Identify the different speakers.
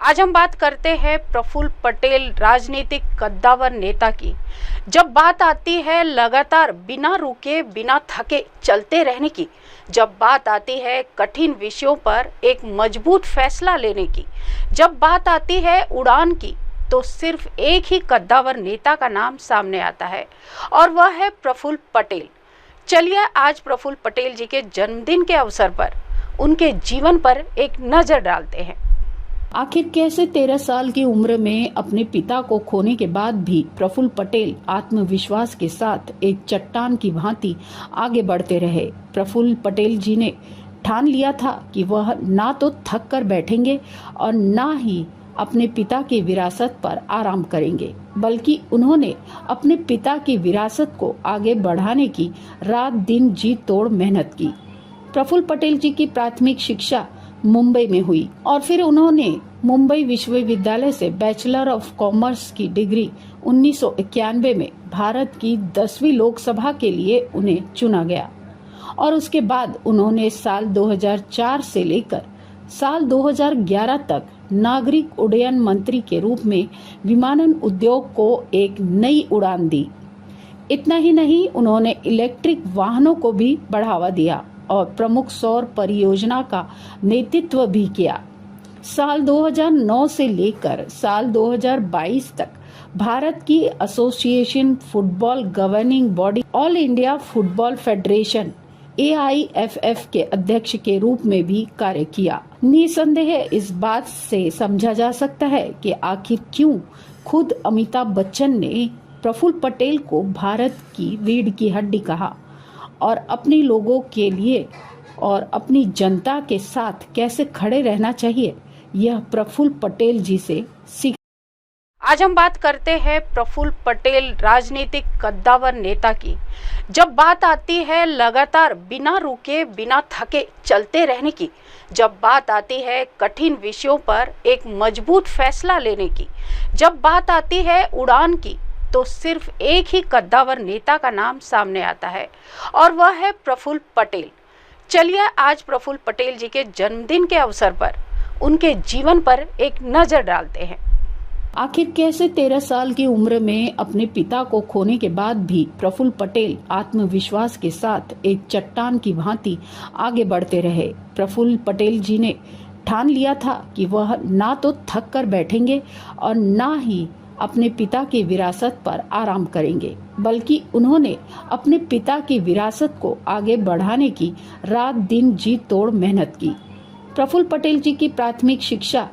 Speaker 1: आज हम बात करते हैं प्रफुल्ल पटेल राजनीतिक कद्दावर नेता की। जब बात आती है लगातार बिना रुके बिना थके चलते रहने की, जब बात आती है कठिन विषयों पर एक मजबूत फैसला लेने की, जब बात आती है उड़ान की, तो सिर्फ एक ही कद्दावर नेता का नाम सामने आता है और वह है प्रफुल्ल पटेल। चलिए आज प्रफुल्ल पटेल जी के जन्मदिन के अवसर पर उनके जीवन पर एक नजर डालते हैं।
Speaker 2: आखिर कैसे 13 साल की उम्र में अपने पिता को खोने के बाद भी प्रफुल्ल पटेल आत्मविश्वास के साथ एक चट्टान की भांति आगे बढ़ते रहे। प्रफुल्ल पटेल जी ने ठान लिया था कि वह ना तो थक कर बैठेंगे और ना ही अपने पिता की विरासत पर आराम करेंगे, बल्कि उन्होंने अपने पिता की विरासत को आगे बढ़ाने की रात दिन जी तोड़ मेहनत की। प्रफुल्ल पटेल जी की प्राथमिक शिक्षा मुंबई में हुई और फिर उन्होंने मुंबई विश्वविद्यालय से बैचलर ऑफ कॉमर्स की डिग्री 1991 में भारत की 10वीं लोकसभा के लिए उन्हें चुना गया और उसके बाद उन्होंने साल 2004 से लेकर साल 2011 तक नागरिक उड्डयन मंत्री के रूप में विमानन उद्योग को एक नई उड़ान दी। इतना ही नहीं, उन्होंने इलेक्ट्रिक वाहनों को भी बढ़ावा दिया और प्रमुख सौर परियोजना का नेतृत्व भी किया। साल 2009 से लेकर साल 2022 तक भारत की association football governing body all India football federation AIFF के अध्यक्ष के रूप में भी कार्य किया। निसंदेह इस बात से समझा जा सकता है कि आखिर क्यों खुद अमिताभ बच्चन ने प्रफुल्ल पटेल को भारत की रीढ़ की हड्डी कहा और अपने लोगों के लिए और अपनी जनता के साथ कैसे खड़े रहना चाहिए, यह प्रफुल्ल पटेल जी से सीख।
Speaker 1: आज हम बात करते हैं प्रफुल्ल पटेल राजनीतिक कद्दावर नेता की। जब बात आती है लगातार बिना रुके बिना थके चलते रहने की, जब बात आती है कठिन विषयों पर एक मजबूत फैसला लेने की, जब बात आती है उड़ान की, तो सिर्फ एक ही कद्दावर नेता का नाम सामने आता है और वह है प्रफुल्ल पटेल। चलिए आज प्रफुल्ल पटेल जी के जन्मदिन के अवसर पर उनके जीवन पर एक नजर डालते हैं।
Speaker 2: आखिर कैसे 13 साल की उम्र में अपने पिता को खोने के बाद भी प्रफुल्ल पटेल आत्मविश्वास के साथ एक चट्टान की भांति आगे बढ़ते रहे। प्रफुल्ल पटेल जी ने ठान लिया था कि वह ना तो थक कर बैठेंगे और ना ही अपने पिता की विरासत पर आराम करेंगे, बल्कि उन्होंने अपने पिता की विरासत को आगे बढ़ाने की रात दिन जी तोड़ मेहनत की। प्रफुल्ल पटेल जी की प्राथमिक शिक्षा